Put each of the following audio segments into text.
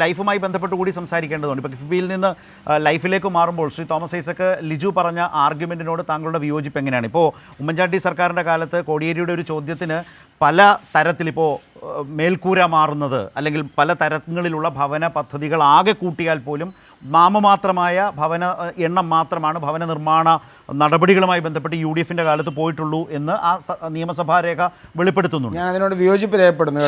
ലൈഫുമായി ബന്ധപ്പെട്ട് കൂടി സംസാരിക്കേണ്ടതുണ്ട്. ഇപ്പോൾ കിഫ്ബിയിൽ നിന്ന് ലൈഫിലേക്ക് മാറുമ്പോൾ ശ്രീ തോമസ് ഐസക്ക് ലിജു പറഞ്ഞ ആർഗ്യുമെൻറ്റിനോട് താങ്കളുടെ വിയോജിപ്പ് എങ്ങനെയാണ്? ഇപ്പോൾ ഉമ്മൻചാണ്ടി സർക്കാരിൻ്റെ കാലത്ത് കോടിയേരിയുടെ ഒരു ചോദ്യത്തിന് പല തരത്തിലിപ്പോൾ മേൽക്കൂര മാറുന്നത് അല്ലെങ്കിൽ പല തരങ്ങളിലുള്ള ഭവന പദ്ധതികൾ ആകെ കൂട്ടിയാൽ പോലും നാമമാത്രമായ ഭവന എണ്ണം മാത്രമാണ് ഭവന നിർമ്മാണ നടപടികളുമായി ബന്ധപ്പെട്ട് UDFിൻ്റെ കാലത്ത് പോയിട്ടുള്ളൂ എന്ന് ആ നിയമസഭാ രേഖ വെളിപ്പെടുത്തുന്നുണ്ട്. ഞാൻ അതിനോട് വിയോജിപ്പ് രേഖപ്പെടുന്നു.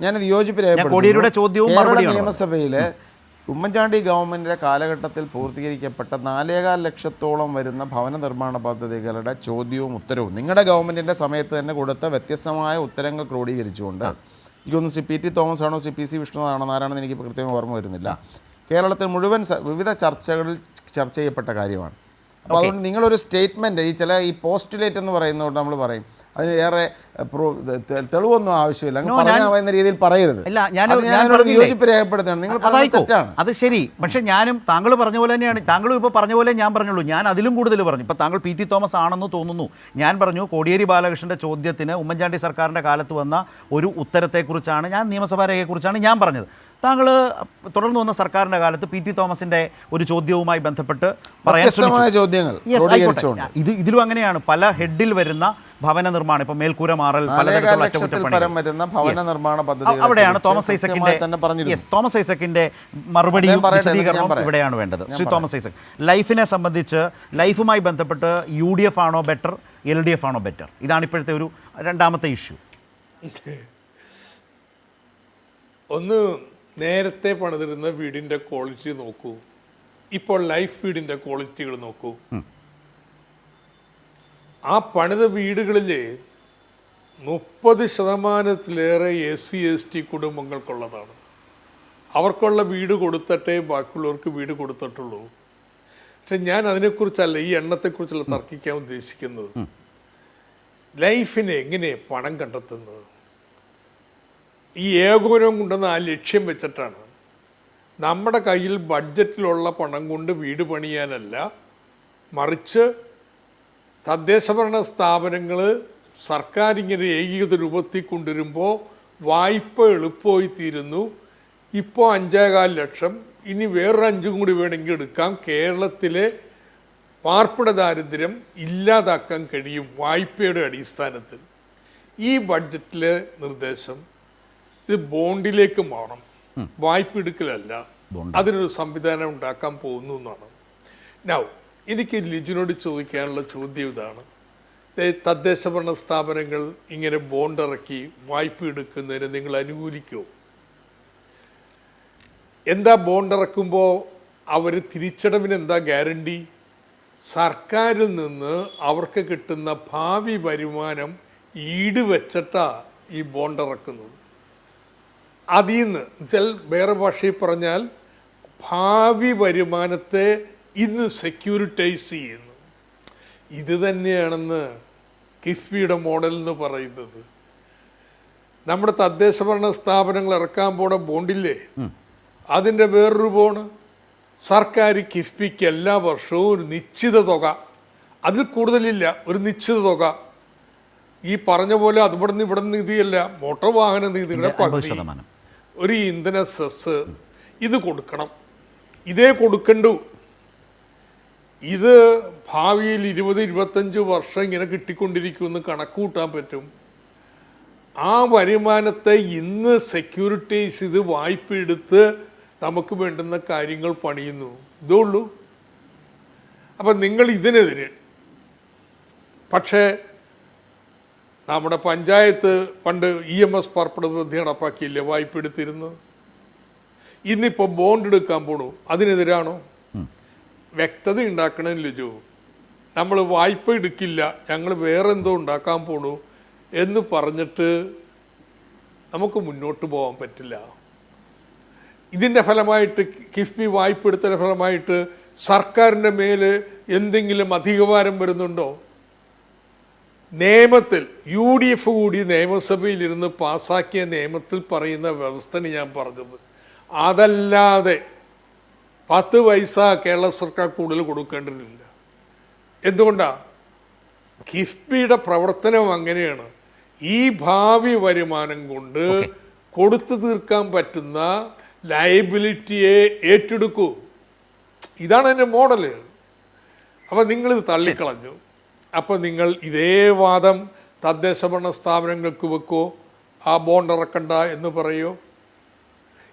ഞാൻ വിയോജിപ്പ് രേഖപ്പെടുന്നു. നിയമസഭയിൽ ഉമ്മൻചാണ്ടി ഗവൺമെൻറ്റിൻ്റെ കാലഘട്ടത്തിൽ പൂർത്തീകരിക്കപ്പെട്ട 4.25 ലക്ഷത്തോളം വരുന്ന ഭവന നിർമ്മാണ പദ്ധതികളുടെ ചോദ്യവും ഉത്തരവും നിങ്ങളുടെ ഗവൺമെൻറ്റിൻ്റെ സമയത്ത് തന്നെ കൊടുത്ത വ്യത്യസ്തമായ ഉത്തരങ്ങൾ ക്രോഡീകരിച്ചുകൊണ്ട് എനിക്കൊന്ന് ശ്രീ PT തോമസ് ആണോ ശ്രീ PC വിഷ്ണുനാഥാണോ ആരാണെന്ന് എനിക്ക് കൃത്യമായി ഓർമ്മ വരുന്നില്ല, കേരളത്തിൽ മുഴുവൻ വിവിധ ചർച്ചകളിൽ ചർച്ച ചെയ്യപ്പെട്ട കാര്യമാണ്. അപ്പോൾ അതുകൊണ്ട് നിങ്ങളൊരു സ്റ്റേറ്റ്മെൻറ്റ് ഈ പോസ്റ്റുലേറ്റ് എന്ന് പറയുന്നതുകൊണ്ട് നമ്മൾ പറയും അതിന് ഏറെ തെളിവൊന്നും ആവശ്യമില്ല, പറഞ്ഞ രീതിയിൽ പറയരുത്. വിയോജിപ്പ് രേഖപ്പെടുത്തുകയാണ്. നിങ്ങൾ തെറ്റാണ്. അത് ശരി. പക്ഷേ ഞാനും താങ്കൾ പറഞ്ഞ പോലെ തന്നെയാണ്. താങ്കളും ഇപ്പോൾ പറഞ്ഞ പോലെ ഞാൻ പറഞ്ഞുള്ളൂ. ഞാൻ അതിലും കൂടുതൽ പറഞ്ഞു. ഇപ്പോൾ താങ്കൾ PT തോമസ് ആണെന്ന് തോന്നുന്നു. ഞാൻ പറഞ്ഞു കോടിയേരി ബാലകൃഷ്ണൻ്റെ ചോദ്യത്തിന് ഉമ്മൻചാണ്ടി സർക്കാരിൻ്റെ കാലത്ത് വന്ന ഒരു ഉത്തരത്തെക്കുറിച്ചാണ്, ഞാൻ നിയമസഭാ രേഖയെക്കുറിച്ചാണ് ഞാൻ പറഞ്ഞത്. താങ്കൾ തുടർന്ന് വന്ന സർക്കാരിൻ്റെ കാലത്ത് PT തോമസിൻ്റെ ഒരു ചോദ്യവുമായി ബന്ധപ്പെട്ട് പറയാൻ ചോദ്യങ്ങൾ ഇതിലും അങ്ങനെയാണ്. പല ഹെഡിൽ വരുന്ന ഭവന നിർമ്മാണം, ഇപ്പോൾ മേൽക്കൂര മാറൽ, അവിടെയാണ് തോമസ് ഐസക്കിന്റെ മറുപടിയും വിശദീകരണവും ഇവിടെയാണ് വേണ്ടത്. ശ്രീ തോമസ് ഐസക്, ലൈഫിനെ സംബന്ധിച്ച് ലൈഫുമായി ബന്ധപ്പെട്ട് UDF ആണോ ബെറ്റർ, LDF ആണോ ബെറ്റർ? ഇതാണ് ഇപ്പോഴത്തെ ഒരു രണ്ടാമത്തെ ഇഷ്യൂ. ഒന്ന്, നേരത്തെ പണിതിരുന്ന വീടിൻ്റെ ക്വാളിറ്റി നോക്കൂ, ഇപ്പോൾ ലൈഫ് വീടിൻ്റെ ക്വാളിറ്റികൾ നോക്കൂ. ആ പണിത വീടുകളിൽ 30% SC/ST കുടുംബങ്ങൾക്കുള്ളതാണ്. അവർക്കുള്ള വീട് കൊടുത്തിട്ടേ ബാക്കിയുള്ളവർക്ക് വീട് കൊടുത്തിട്ടുള്ളൂ. പക്ഷെ ഞാൻ അതിനെക്കുറിച്ചല്ല, ഈ എണ്ണത്തെക്കുറിച്ചല്ല തർക്കിക്കാൻ ഉദ്ദേശിക്കുന്നത്. ലൈഫിന് എങ്ങനെ പണം കണ്ടെത്തുന്നത്? ഈ ഏകോപനം കൊണ്ടുവന്ന ആ ലക്ഷ്യം വെച്ചിട്ടാണ്. നമ്മുടെ കയ്യിൽ ബഡ്ജറ്റിലുള്ള പണം കൊണ്ട് വീട് പണിയാനല്ല, മറിച്ച് തദ്ദേശഭരണ സ്ഥാപനങ്ങൾ സർക്കാർ ഇങ്ങനെ ഏകീകൃത രൂപത്തിൽ കൊണ്ടുവരുമ്പോൾ വായ്പ എളുപ്പമായി തീരുന്നു. ഇപ്പോൾ 5.25 ലക്ഷം, ഇനി വേറൊരു 5 കൂടി വേണമെങ്കിൽ എടുക്കാം. കേരളത്തിലെ പാർപ്പിട ദാരിദ്ര്യം ഇല്ലാതാക്കാൻ കഴിയും വായ്പയുടെ അടിസ്ഥാനത്തിൽ. ഈ ബഡ്ജറ്റിലെ നിർദ്ദേശം ഇത് ബോണ്ടിലേക്ക് മാറണം, വായ്പ എടുക്കലല്ല. അതിനൊരു സംവിധാനം ഉണ്ടാക്കാൻ പോകുന്നു എന്നാണ്. നൗ എനിക്ക് ലിജുനോട് ചോദിക്കാനുള്ള ചോദ്യം ഇതാണ്. തദ്ദേശഭരണ സ്ഥാപനങ്ങൾ ഇങ്ങനെ ബോണ്ട് ഇറക്കി വായ്പ എടുക്കുന്നതിന് നിങ്ങൾ അനുകൂലിക്കുമോ? എന്താ ബോണ്ട് ഇറക്കുമ്പോൾ അവർ തിരിച്ചടവിന് എന്താ ഗ്യാരണ്ടി? സർക്കാരിൽ നിന്ന് അവർക്ക് കിട്ടുന്ന ഭാവി വരുമാനം ഈട് വെച്ചിട്ടാ ഈ ബോണ്ട് ഇറക്കുന്നത്. അതിൽ നിന്ന് വേറെ ഭാഷയിൽ പറഞ്ഞാൽ ഭാവി വരുമാനത്തെ ഇന്ന് സെക്യൂരിറ്റൈസ് ചെയ്യുന്നു. ഇത് തന്നെയാണെന്ന് കിഫ്ബിയുടെ മോഡൽ എന്ന് പറയുന്നത്. നമ്മുടെ തദ്ദേശഭരണ സ്ഥാപനങ്ങൾ ഇറക്കാൻ പോണ ബോണ്ടില്ലേ, അതിൻ്റെ വേറൊരു ബോണ്ട്. സർക്കാർ കിഫ്ബിക്ക് എല്ലാ വർഷവും ഒരു നിശ്ചിത തുക, അതിൽ കൂടുതലില്ല, ഒരു നിശ്ചിത തുക, ഈ പറഞ്ഞ പോലെ ഇവിടെ നിന്ന് നിധിയല്ല, മോട്ടോർ വാഹന നിധിയുടെ പകുതി, ഒരു ഇന്ധന സെസ്, ഇത് കൊടുക്കണം. ഇതേ കൊടുക്കണ്ടു. ഇത് ഭാവിയിൽ 20-25 വർഷം ഇങ്ങനെ കിട്ടിക്കൊണ്ടിരിക്കുമെന്ന് കണക്കൂട്ടാൻ പറ്റും. ആ വരുമാനത്തെ ഇന്ന് സെക്യൂരിറ്റൈസ് ചെയ്ത് വായ്പ എടുത്ത് നമുക്ക് വേണ്ടുന്ന കാര്യങ്ങൾ പണിയുന്നു. ഇതേ ഉള്ളൂ. അപ്പം നിങ്ങൾ ഇതിനെതിരെ, പക്ഷേ നമ്മുടെ പഞ്ചായത്ത് പണ്ട് EMS പാർപ്പിട പദ്ധതി നടപ്പാക്കിയില്ലേ, വായ്പ എടുത്തിരുന്നു. ഇന്നിപ്പോൾ ബോണ്ട് എടുക്കാൻ പോണു, അതിനെതിരാണോ? വ്യക്തത ഉണ്ടാക്കണമില്ല ജോ. നമ്മൾ വായ്പ എടുക്കില്ല, ഞങ്ങൾ വേറെ എന്തോ ഉണ്ടാക്കാൻ പോണു എന്ന് പറഞ്ഞിട്ട് നമുക്ക് മുന്നോട്ട് പോകാൻ പറ്റില്ല. ഇതിൻ്റെ ഫലമായിട്ട് കിഫ്ബി വായ്പ എടുത്തതിൻ്റെ ഫലമായിട്ട് സർക്കാരിൻ്റെ മേൽ എന്തെങ്കിലും അധികഭാരം വരുന്നുണ്ടോ? നിയമത്തിൽ UDF കൂടി നിയമസഭയിലിരുന്ന് പാസ്സാക്കിയ നിയമത്തിൽ പറയുന്ന വ്യവസ്ഥയാണ് ഞാൻ പറഞ്ഞത്. അതല്ലാതെ 10 പൈസ കേരള സർക്കാർ കൂടുതൽ കൊടുക്കേണ്ടതില്ല. എന്തുകൊണ്ടാണ്? കിഫ്ബിയുടെ പ്രവർത്തനം അങ്ങനെയാണ്. ഈ ഭാവി വരുമാനം കൊണ്ട് കൊടുത്തു തീർക്കാൻ പറ്റുന്ന ലയബിലിറ്റിയെ ഏറ്റെടുക്കൂ. ഇതാണ് എൻ്റെ മോഡല്. അപ്പം നിങ്ങളിത് തള്ളിക്കളഞ്ഞു. അപ്പം നിങ്ങൾ ഇതേ വാദം തദ്ദേശ ഭരണ സ്ഥാപനങ്ങൾക്ക് വെക്കോ, ആ ബോണ്ട് ഇറക്കണ്ട എന്ന് പറയോ?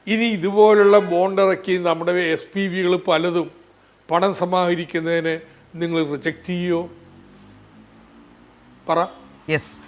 ഇനി ഇതുപോലുള്ള ബോണ്ട് ഇറക്കി നമ്മുടെ SPVകൾ പലതും പണം സമാഹരിക്കുന്നതിന് നിങ്ങൾ റിജക്റ്റ് ചെയ്യോ? പറ. യെസ്.